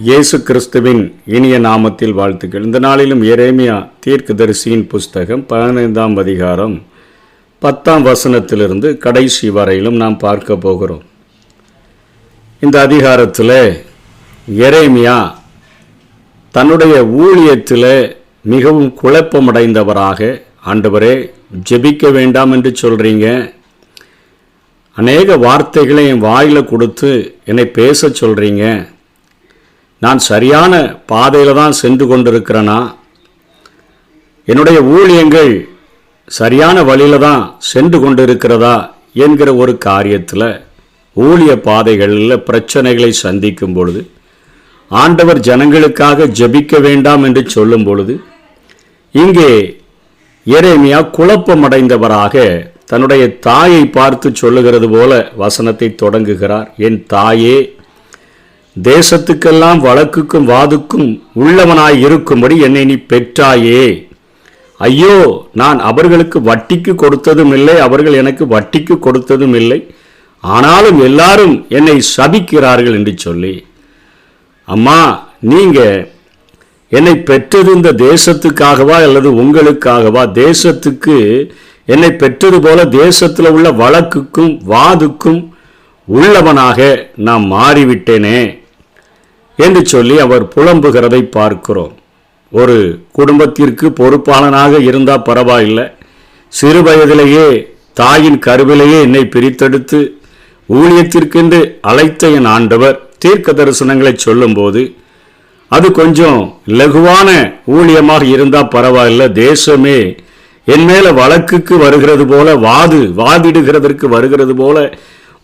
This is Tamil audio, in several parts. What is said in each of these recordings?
இயேசு கிறிஸ்துவின் இனிய நாமத்தில் வாழ்த்துக்கள். இந்த நாளிலும் எரேமியா தீர்க்கதரிசியின் புஸ்தகம் 15ஆம் அதிகாரம் 10ஆம் வசனத்திலிருந்து கடைசி வரையிலும் நாம் பார்க்க போகிறோம். இந்த அதிகாரத்தில் எரேமியா தன்னுடைய ஊழியத்தில் மிகவும் குழப்பமடைந்தவராக, ஆண்டவரே ஜெபிக்க வேண்டாம் என்று சொல்கிறீங்க, அநேக வார்த்தைகளை என் வாயில் கொடுத்து என்னை பேச சொல்கிறீங்க, நான் சரியான பாதையில் தான் சென்று கொண்டிருக்கிறேனா, என்னுடைய ஊழியங்கள் சரியான வழியில் தான் சென்று கொண்டிருக்கிறதா என்கிற ஒரு காரியத்தில் ஊழிய பாதைகளில் பிரச்சனைகளை சந்திக்கும் பொழுது, ஆண்டவர் ஜனங்களுக்காக ஜெபிக்க வேண்டாம் என்று சொல்லும் பொழுது, இங்கே எரேமியா குழப்பமடைந்தவராக தன்னுடைய தாயை பார்த்து சொல்லுகிறது போல வசனத்தை தொடங்குகிறார். என் தாயே, தேசத்துக்கெல்லாம் வழக்குக்கும் வாதுக்கும் உள்ளவனாய் இருக்கும்படி என்னை நீ பெற்றாயே. ஐயோ, நான் அவர்களுக்கு வட்டிக்கு கொடுத்ததும் இல்லை, அவர்கள் எனக்கு வட்டிக்கு கொடுத்ததும் இல்லை, ஆனாலும் எல்லாரும் என்னை சபிக்கிறார்கள் என்று சொல்லி, அம்மா, நீங்கள் என்னை பெற்றது இந்த தேசத்துக்காகவா அல்லது உங்களுக்காகவா? தேசத்துக்கு என்னை பெற்றது போல தேசத்தில் உள்ள வழக்குக்கும் வாதுக்கும் உள்ளவனாக நான் மாறிவிட்டேனே என்று சொல்லி அவர் புலம்புகிறதை பார்க்கிறோம். ஒரு குடும்பத்திற்கு பொறுப்பாளனாக இருந்தால் பரவாயில்லை, சிறு வயதிலேயே தாயின் கருவிலேயே என்னை பிரித்தெடுத்து ஊழியத்திற்கென்று அழைத்த என் ஆண்டவர் தீர்க்க தரிசனங்களை சொல்லும்போது அது கொஞ்சம் லகுவான ஊழியமாக இருந்தால் பரவாயில்லை, தேசமே என் மேலே வழக்குக்கு வருகிறது போல, வாதிடுகிறதற்கு வருகிறது போல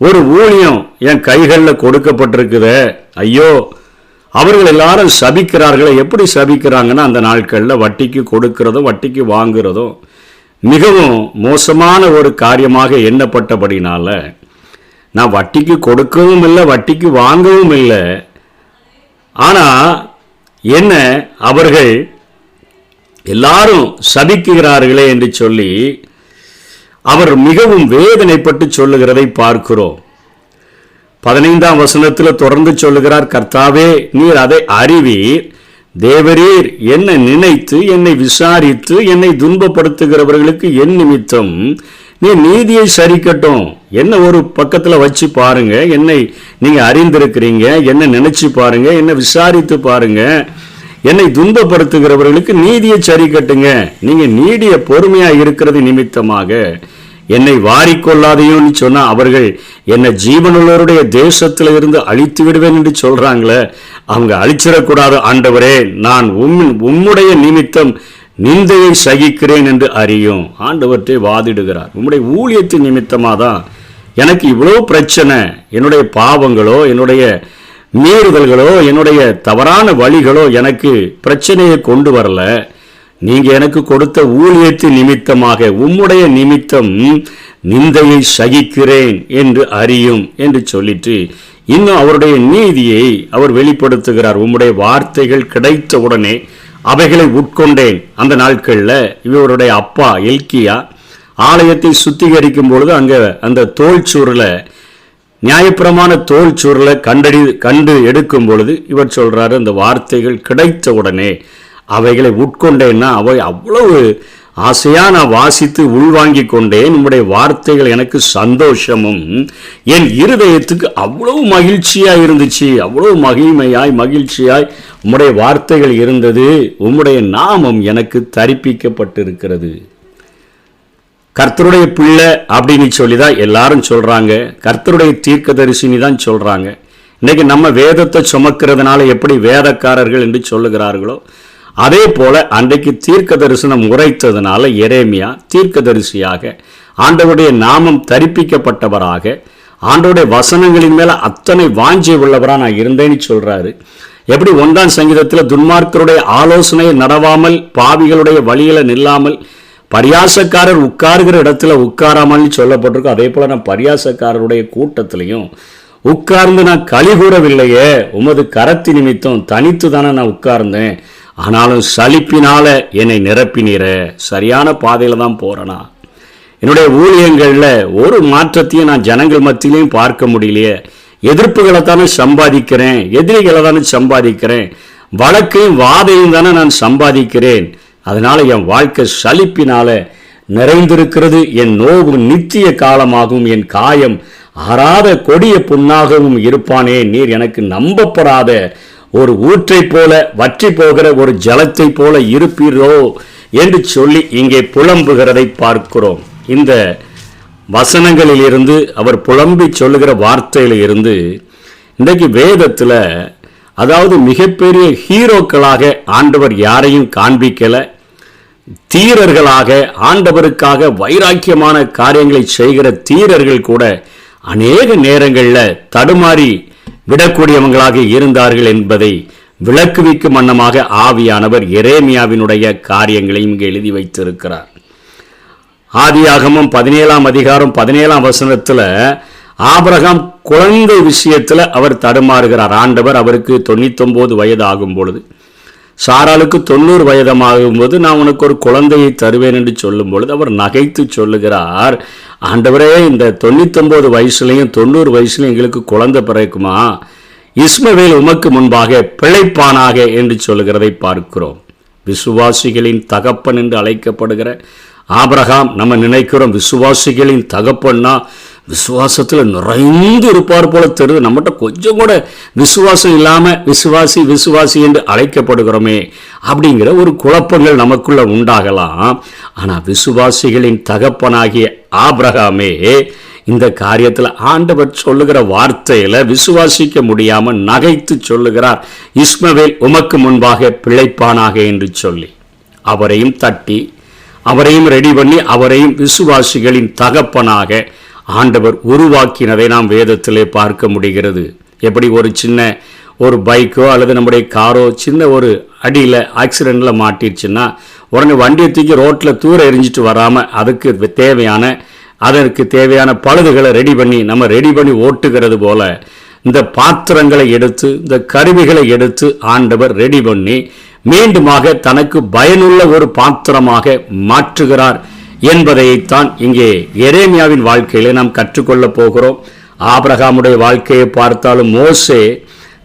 ஒரு ஊழியம் என் கைகளில் கொடுக்கப்பட்டிருக்குதே, ஐயோ, அவர்கள் எல்லாரும் சபிக்கிறார்களே. எப்படி சபிக்கிறாங்கன்னா, அந்த நாட்களில் வட்டிக்கு கொடுக்கிறதும் வட்டிக்கு வாங்குறதும் மிகவும் மோசமான ஒரு காரியமாக எண்ணப்பட்டபடினால நான் வட்டிக்கு கொடுக்கவும் இல்லை, வட்டிக்கு வாங்கவும் இல்லை. ஆனால் என்ன, அவர்கள் எல்லாரும் சபிக்கிறார்களே என்று சொல்லி அவர் மிகவும் வேதனைப்பட்டு சொல்லுகிறதை பார்க்கிறோம். 15ஆம் வசனத்தில் தொடர்ந்து சொல்லுகிறார், கர்த்தாவே, நீர் அதை அறிவீர், தேவரீர் என்னை நினைத்து என்னை விசாரித்து என்னை துன்பப்படுத்துகிறவர்களுக்கு என் நிமித்தம் நீ நீதியை சரிக்கட்டும். என்ன ஒரு பக்கத்தில் வச்சு பாருங்க, என்னை நீங்கள் அறிந்திருக்கிறீங்க, என்ன நினைச்சு பாருங்க, என்ன விசாரித்து பாருங்க, என்னை துன்பப்படுத்துகிறவர்களுக்கு நீதியை சரிக்கட்டுங்க. நீங்கள் நீடிய பொறுமையாக இருக்கிறது நிமித்தமாக என்னை வாரிக்கொள்ளாதையோன்னு சொன்னால் அவர்கள் என்னை ஜீவனுள்ளவருடைய தேசத்தில் இருந்து அழித்து விடுவேன் என்று சொல்கிறாங்களே, அவங்க அழிச்சிடக்கூடாது ஆண்டவரே, நான் உம்முடைய நிமித்தம் நிந்தையை சகிக்கிறேன் என்று அறியும். ஆண்டவர்கிட்ட வாதிடுகிறார். உம்முடைய ஊழியத்தின் நிமித்தமாக தான் எனக்கு இவ்வளோ பிரச்சனை, என்னுடைய பாவங்களோ என்னுடைய மீறுதல்களோ என்னுடைய தவறான வழிகளோ எனக்கு பிரச்சனையை கொண்டு வரல, நீங்கள் எனக்கு கொடுத்த ஊழியத்தின் நிமித்தமாக உம்முடைய நிமித்தம் நிந்தையை சகிக்கிறேன் என்று அறியும் என்று சொல்லிட்டு இன்னும் அவருடைய நீதியை அவர் வெளிப்படுத்துகிறார். உம்முடைய வார்த்தைகள் கிடைத்த உடனே அவைகளை உட்கொண்டேன். அந்த நாட்களில் இவருடைய அப்பா எல்கியா ஆலயத்தை சுத்திகரிக்கும் பொழுது அங்கே அந்த தோல் சூரில், நியாயப்பிரமாண தோல் சூரில் கண்டு எடுக்கும் பொழுது இவர் சொல்கிறாரு, அந்த வார்த்தைகள் கிடைத்த உடனே அவைகளை உட்கொண்டேன்னா அவை அவ்வளவு ஆசையாக நான் வாசித்து உள்வாங்கி கொண்டேன். உம்முடைய வார்த்தைகள் எனக்கு சந்தோஷமும் என் இருதயத்துக்கு அவ்வளவு மகிழ்ச்சியாக இருந்துச்சு, அவ்வளவு மகிழ்ச்சியாய் உம்முடைய வார்த்தைகள் இருந்தது. உம்முடைய நாமம் எனக்கு தரிப்பிக்கப்பட்டிருக்கிறது. கர்த்தருடைய பிள்ளை அப்படின்னு சொல்லி தான் எல்லாரும் சொல்கிறாங்க, கர்த்தருடைய தீர்க்கதரிசினி தான் சொல்கிறாங்க. இன்றைக்கி நம்ம வேதத்தை சுமக்கிறதுனால எப்படி வேதக்காரர்கள் என்று சொல்லுகிறார்களோ, அதே போல அன்றைக்கு தீர்க்க தரிசனம் உரைத்ததுனால எரேமியா தீர்க்கதரிசியாக, ஆண்டவருடைய நாமம் தரிப்பிக்கப்பட்டவராக, ஆண்டவருடைய வசனங்களின் மேலே அத்தனை வாஞ்சை உள்ளவராக நான் இருந்தேன்னு சொல்கிறாரு. எப்படி 1ஆம் சங்கீதத்தில் துன்மார்க்கருடைய ஆலோசனையை நடவாமல், பாவிகளுடைய வழியில் நில்லாமல், பரியாசக்காரர் உட்காருகிற இடத்துல உட்காராமல் சொல்லப்பட்டிருக்கும், அதே போல் நான் பரியாசக்காரருடைய கூட்டத்திலையும் உட்கார்ந்து நான் களி கூறவில்லையே, உமது கரத்து நிமித்தம் தனித்து தானே நான் உட்கார்ந்தேன், ஆனாலும் சலிப்பினால என்னை நிரப்பினீர. சரியான பாதையில் தான் போகிறேனா? என்னுடைய ஊழியங்களில் ஒரு மாற்றத்தையும் நான் ஜனங்கள் மத்தியிலையும் பார்க்க முடியலையே, எதிர்ப்புகளை தானே சம்பாதிக்கிறேன், எதிரிகளை தானே சம்பாதிக்கிறேன், வழக்கையும் வாதையும் தானே நான் சம்பாதிக்கிறேன். அதனால என் வாழ்க்கை சலிப்பினால நிறைந்திருக்கிறது. என் நோவு நித்திய காலமாகவும் என் காயம் ஆறாத கொடிய புண்ணாகவும் இருப்பானே. நீர் எனக்கு நம்பப்படாத ஒரு ஊற்றை போல வற்றி போகிற ஒரு ஜலத்தை போல இருப்பீரோ என்று சொல்லி இங்கே புலம்புகிறதை பார்க்கிறோம். இந்த வசனங்களில் இருந்து அவர் புலம்பி சொல்லுகிற வார்த்தையில இருந்து இன்றைக்கு வேதத்தில் அதாவது மிகப்பெரிய ஹீரோக்களாக ஆண்டவர் யாரையும் காண்பிக்கல. தீரர்களாக ஆண்டவருக்காக வைராக்கியமான காரியங்களை செய்கிற தீரர்கள் கூட அநேக நேரங்களில் தடுமாறி விடக்கூடியவங்களாக இருந்தார்கள் என்பதை விளக்குவிக்கும் வண்ணமாக ஆவியானவர் எரேமியாவினுடைய காரியங்களை இங்கு எழுதி வைத்திருக்கிறார். ஆதியாகமம் 17ஆம் அதிகாரம் 17ஆம் வசனத்தில் ஆபிரகாம் குழந்தை விஷயத்தில் அவர் தடுமாறுகிறார். ஆண்டவர் அவருக்கு 99 வயது ஆகும் பொழுது, சாராளுக்கு 90 வயதமாகும் போது நான் உனக்கு ஒரு குழந்தையை தருவேன் என்று சொல்லும் பொழுது அவர் நகைத்து சொல்லுகிறார், ஆண்டவரே இந்த 99 வயசுலையும் 90 வயசுலையும் எங்களுக்கு குழந்தை பிறக்குமா? இஸ்மவேல் உமக்கு முன்பாக பிழைப்பானாக என்று சொல்லுகிறதை பார்க்கிறோம். விசுவாசிகளின் தகப்பன் என்று அழைக்கப்படுகிற ஆபிரகாம் நம்ம நினைக்கிறோம் விசுவாசிகளின் தகப்பன்னா விசுவாசத்தில் நிறைந்து இருப்பார் போல தெரியுது. நம்மகிட்ட கொஞ்சம் கூட விசுவாசம் இல்லாமல் விசுவாசி விசுவாசி என்று அழைக்கப்படுகிறோமே அப்படிங்கிற ஒரு குழப்பங்கள் நமக்குள்ள உண்டாகலாம். ஆனால் விசுவாசிகளின் தகப்பனாகிய ஆபிரகாமே இந்த காரியத்தில் ஆண்டவர் சொல்லுகிற வார்த்தையில் விசுவாசிக்க முடியாமல் நகைத்து சொல்லுகிறார், இஸ்மவேல் உமக்கு முன்பாக பிழைப்பானாக என்று சொல்லி அவரையும் தட்டி அவரையும் ரெடி பண்ணி அவரையும் விசுவாசிகளின் தகப்பனாக ஆண்டவர் உருவாக்கினதை நாம் வேதத்திலே பார்க்க முடிகிறது. எப்படி ஒரு சின்ன ஒரு பைக்கோ அல்லது நம்முடைய காரோ சின்ன ஒரு அடியில் ஆக்சிடெண்ட்டில் மாட்டிடுச்சுன்னா உடனே வண்டியை தூக்கி ரோட்டில் தூர எரிஞ்சிட்டு வராமல் அதற்கு தேவையான பழுதுகளை ரெடி பண்ணி ஓட்டுகிறது போல இந்த பாத்திரங்களை எடுத்து இந்த கருவிகளை எடுத்து ஆண்டவர் ரெடி பண்ணி மீண்டுமாக தனக்கு பயனுள்ள ஒரு பாத்திரமாக மாற்றுகிறார் என்பதைத்தான் இங்கே எரேமியாவின் வாழ்க்கையிலே நாம் கற்றுக்கொள்ளப் போகிறோம். ஆபிரகாமுடைய வாழ்க்கையை பார்த்தாலும் மோசே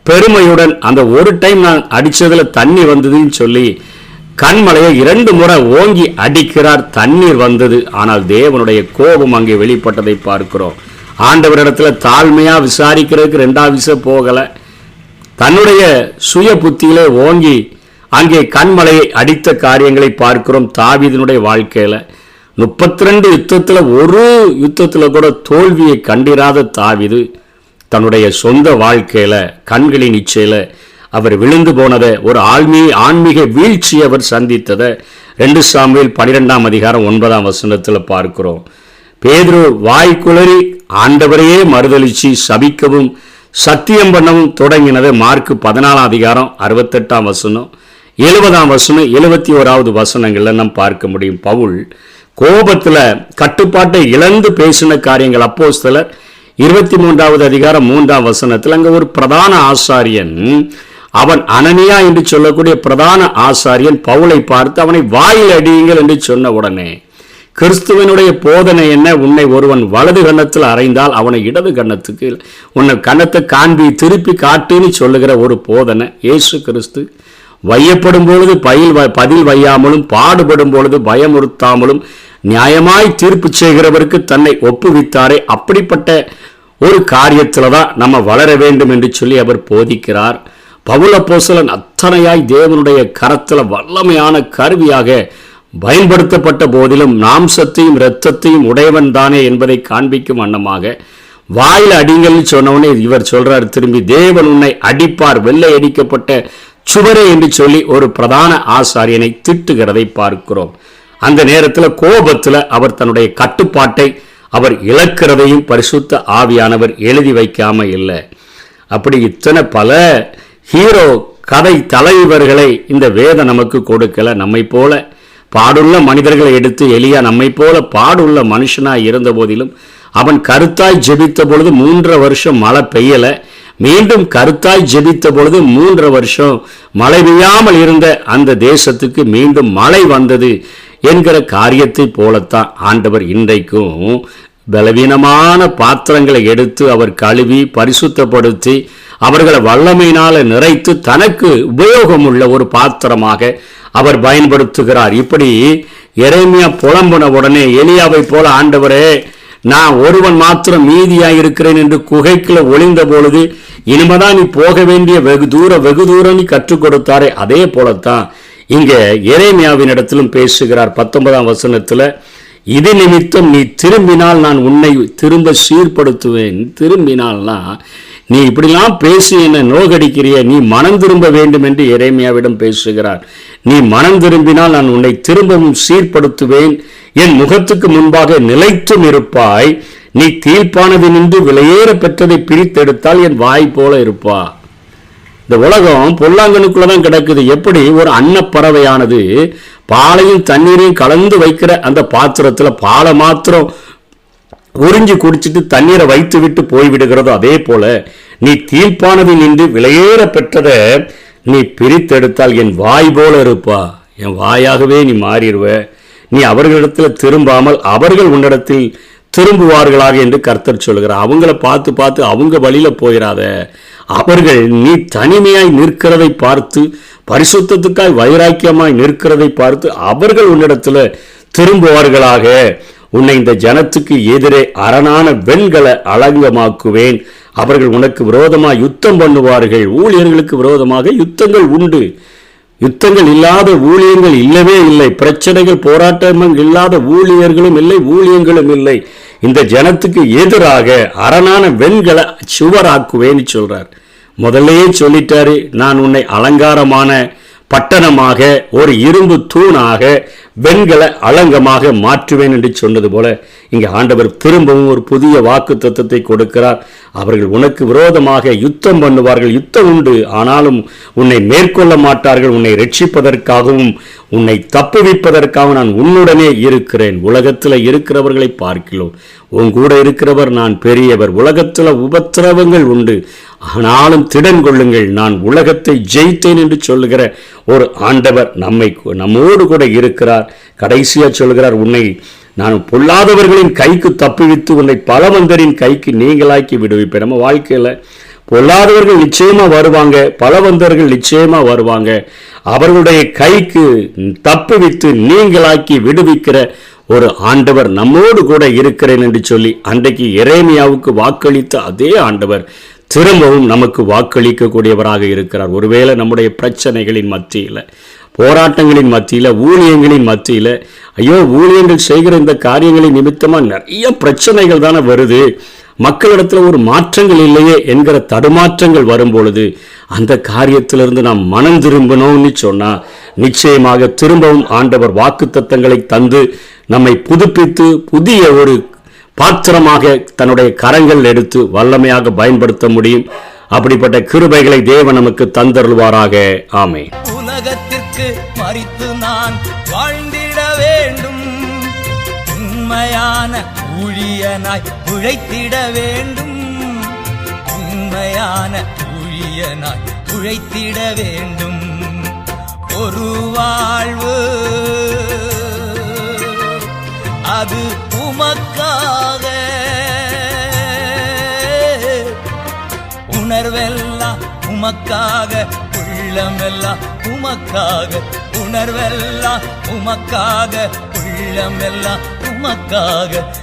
பெருமையுடன் அந்த ஒரு டைம் நான் அடித்ததில் தண்ணி வந்ததுன்னு சொல்லி கண்மலையை 2 முறை ஓங்கி அடிக்கிறார், தண்ணீர் வந்தது. ஆனால் தேவனுடைய கோபம் அங்கே வெளிப்பட்டதை பார்க்கிறோம். ஆண்டவரிடத்தில் தாழ்மையாக விசாரிக்கிறதுக்கு 2வது விசை போகலை, தன்னுடைய சுய புத்தியிலே ஓங்கி அங்கே கண்மலையை அடித்த காரியங்களை பார்க்கிறோம். தாவீதினுடைய வாழ்க்கையில் 32 யுத்தத்தில் ஒரு யுத்தத்தில் கூட தோல்வியை கண்டிராத தாவீது தன்னுடைய சொந்த வாழ்க்கையில் கண்களின் இச்சையில் அவர் விழுந்து போனதை ஒரு ஆன்மீக வீழ்ச்சி அவர் சந்தித்ததை 2 சாமுவேல் 12ஆம் அதிகாரம் 9ஆம் வசனத்தில் பார்க்கிறோம். பேதுரு வாய்க்குளறி ஆண்டவரையே மறுதலிச்சு சபிக்கவும் சத்தியம் பண்ணவும் தொடங்கினதை மார்க் 14ஆம் அதிகாரம் 68ஆம் வசனம் 70ஆம் வசனம் 71வது வசனங்களில் நாம் பார்க்க முடியும். பவுல் கோபத்தில் கட்டுப்பாட்டை இழந்து பேசின காரியங்கள் அப்போஸ்தலர் 23வது அதிகாரம் 3ஆம் வசனத்தில் அங்கே ஒரு பிரதான ஆசாரியன், அவன் அனனியா என்று சொல்லக்கூடிய பிரதான ஆசாரியன் பவுலை பார்த்து அவனை வாயில் அடியுங்கள் என்று சொன்ன உடனே கிறிஸ்துவனுடைய போதனை என்ன? உன்னை ஒருவன் வலது கன்னத்தில் அறைந்தால் அவனை இடது கன்னத்துக்கு உன்னை கன்னத்தை காண்பி திருப்பி காட்டுன்னு சொல்லுகிற ஒரு போதனை. இயேசு கிறிஸ்து வையப்படும் பொழுது பதில் வையாமலும் பாடுபடும் பொழுது பயமுறுத்தாமலும் நியாயமாய் தீர்ப்பு செய்கிறவருக்கு தன்னை ஒப்புவித்தாரே, அப்படிப்பட்ட ஒரு காரியத்தில் தான் நம்ம வளர வேண்டும் என்று சொல்லி அவர் போதிக்கிறார். பவுல் அப்போஸ்தலன் அத்தனையாய் தேவனுடைய கரத்தில் வல்லமையான கருவியாக பயன்படுத்தப்பட்ட போதிலும் மாம்சத்தையும் இரத்தத்தையும் உடையவன் தானே என்பதை காண்பிக்கும் வண்ணமாக வாயில் அடிங்கள்னு சொன்னவனே இவர் சொல்றார் திரும்பி, தேவன் உன்னை அடிப்பார் வெள்ளை அடிக்கப்பட்ட சுவரே என்று சொல்லி ஒரு பிரதான ஆசாரியனை திட்டுகிறதை பார்க்கிறோம். அந்த நேரத்தில் கோபத்தில் அவர் தன்னுடைய கட்டுப்பாட்டை அவர் இழக்கிறதையும் பரிசுத்த ஆவியானவர் எழுதி வைக்காம இல்லை. அப்படி இத்தனை பல ஹீரோ கதை தலைவர்களை இந்த வேதம் நமக்கு கொடுக்கல. நம்மை போல பாடுள்ள மனிதர்களை எடுத்து எலியா நம்மை போல பாடுள்ள மனுஷனாய் இருந்த போதிலும் அவன் கருத்தாய் ஜெபித்த பொழுது 3 வருஷம் மழை பெய்யலை. மீண்டும் கருத்தாய் ஜெபித்த பொழுது 3 வருஷம் மழை பெய்யாமல் இருந்த அந்த தேசத்துக்கு மீண்டும் மழை வந்தது என்கிற காரியத்தை போலத்தான் ஆண்டவர் இன்றைக்கும் பலவீனமான பாத்திரங்களை எடுத்து அவர் கழுவி பரிசுத்தப்படுத்தி அவர்களை வல்லமையினால நிறைத்து தனக்கு உபயோகம் உள்ள ஒரு பாத்திரமாக அவர் பயன்படுத்துகிறார். இப்படி எரேமியா புலம்புன உடனே எலியாவை போல, ஆண்டவரே நான் ஒருவன் மாத்திரம் மீதியாயிருக்கிறேன் என்று குகைக்குள்ள ஒளிந்த பொழுது இனிமேதான் நீ போக வேண்டிய வெகு தூரம் நீ கற்றுக் கொடுத்தாரே, அதே போலத்தான் இங்க எரேமியாவின் இடத்திலும் பேசுகிறார். 19ஆம் வசனத்துல, இது நிமித்தம் நீ திரும்பினால் நான் உன்னை திரும்ப சீர்படுத்துவேன். திரும்பினால்னா நீ இப்படிலாம் பேசி என்ன நோகடிக்கிறிய, நீ மனம் திரும்ப வேண்டும் என்று எரேமியாவிடம் பேசுகிறார். நீ மனம் திரும்பினால் நான் உன்னை திரும்பவும் சீர்படுத்துவேன், என் முகத்துக்கு முன்பாக நிலைத்தும் இருப்பாய், நீ கீழ்ப்பானது நின்று விலையேற பெற்றதை பிரித்தெடுத்தால் என் வாய் போல இருப்பா. இந்த உலகம் பொல்லாங்கனுக்குள்ளதான் கிடக்குது. எப்படி ஒரு அன்னப்பறவையானது பாலையும் தண்ணீரையும் கலந்து வைக்கிற அந்த பாத்திரத்துல பாலை மாத்திரம் உறிஞ்சி குடிச்சிட்டு தண்ணீரை வைத்து விட்டு போய்விடுகிறதோ, அதே போல நீ கீழ்ப்பானது நின்று விலையேற பெற்றதை நீ பிரித்தெடுத்தால் என் வாய் போல இருப்பா. என் வாயாகவே நீ மாறிடுவ. நீ அவர்களிடத்தில் திரும்பாமல் அவர்கள் உன்னிடத்தில் திரும்புவார்களாக என்று கர்த்தர் சொல்கிறார். அவங்கள பார்த்து பார்த்து அவங்க வழியில போயிடாத. அவர்கள் நீ தனிமையாய் நிற்கிறதை பார்த்து, பரிசுத்தத்துக்காய் வைராக்கியமாய் நிற்கிறதை பார்த்து அவர்கள் உன்னிடத்துல திரும்புவார்களாக. உன்னை இந்த ஜனத்துக்கு எதிரே அரணான வெண்கல அலங்கமாக்குவேன். அவர்கள் உனக்கு விரோதமாக யுத்தம் பண்ணுவார்கள். ஊழியர்களுக்கு விரோதமாக யுத்தங்கள் உண்டு. யுத்தங்கள் இல்லாத ஊழியங்கள் இல்லவே இல்லை. பிரச்சனைகள் போராட்டங்கள் இல்லாத ஊழியர்களும் இல்லை, ஊழியங்களும் இல்லை. இந்த ஜனத்துக்கு எதிராக அரணான வெண்கல சுவராக்குவேன்னு சொல்றார். முதல்லயே சொல்லிட்டாரு, நான் உன்னை அலங்காரமான பட்டணமாக, ஒரு இரும்பு தூணாக, வெண்கல அலங்கமாக மாற்றுவேன் என்று சொன்னது போல இங்கே ஆண்டவர் திரும்பவும் ஒரு புதிய வாக்கு தத்தத்தை கொடுக்கிறார். அவர்கள் உனக்கு விரோதமாக யுத்தம் பண்ணுவார்கள். யுத்தம் உண்டு, ஆனாலும் உன்னை மேற்கொள்ள மாட்டார்கள். உன்னை ரட்சிப்பதற்காகவும் உன்னை தப்புவிப்பதற்காகவும் நான் உன்னுடனே இருக்கிறேன். உலகத்தில் இருக்கிறவர்களை பார்க்கிறோம், உன் கூட இருக்கிறவர் நான் பெரியவர். உலகத்தில் உபத்திரவங்கள் உண்டு, ஆனாலும் திடன் கொள்ளுங்கள், நான் உலகத்தை ஜெயித்தேன் என்று சொல்லுகிற ஒரு ஆண்டவர் நம்மோடு கூட இருக்கிறார். கடைசியா சொல்கிறார், உன்னை நான் பொல்லாதவர்களின் கைக்கு தப்புவித்து உன்னை பலவந்தரின் கைக்கு நீங்களாக்கி விடுவிப்பேன். நம்ம வாழ்க்கையில பொல்லாதவர்கள் நிச்சயமா வருவாங்க, பலவந்தர்கள் நிச்சயமா வருவாங்க. அவர்களுடைய கைக்கு தப்புவித்து நீங்களாக்கி விடுவிக்கிற ஒரு ஆண்டவர் நம்மோடு கூட இருக்கிறேன் என்று சொல்லி அன்றைக்கு எரேமியாவுக்கு வாக்களித்த அதே ஆண்டவர் திரும்பவும் நமக்கு வாக்களிக்கக்கூடியவராக இருக்கிறார். ஒருவேளை நம்முடைய பிரச்சனைகளின் மத்தியில், போராட்டங்களின் மத்தியில், ஊழியங்களின் மத்தியில், ஐயோ ஊழியங்கள் செய்கிற இந்த காரியங்களின் நிமித்தமா நிறைய பிரச்சனைகள் தானே வருது, மக்களிடத்தில் ஒரு மாற்றங்கள் இல்லையே என்கிற தடுமாற்றங்கள் வரும் பொழுது அந்த காரியத்திலிருந்து நாம் மனம் திரும்பணும்னு சொன்னா நிச்சயமாக திரும்பவும் ஆண்டவர் வாக்குத்தத்தங்களை தந்து நம்மை புதுப்பித்து புதிய ஒரு பாத்திரமாக தன்னுடைய கரங்கள் எடுத்து வல்லமையாக பயன்படுத்த முடியும். அப்படிப்பட்ட கிருபைகளை தேவன் நமக்கு தந்தருள்வாராக. ஆமென். உலகத்திற்கு மரித்து நான் வாழ்ந்திட வேண்டும், உண்மையான ஊழியனாய் உழைத்திட வேண்டும், உண்மையான ஊழியனாய் உழைத்திட வேண்டும். ஒரு வாழ்வு அது உமக்காக, உணர்வெல்லாம் உமக்காக, உள்ளமெல்லாம் உமக்காக, உணர்வெல்லாம் உமக்காக, உள்ளமெல்லாம் உமக்காக.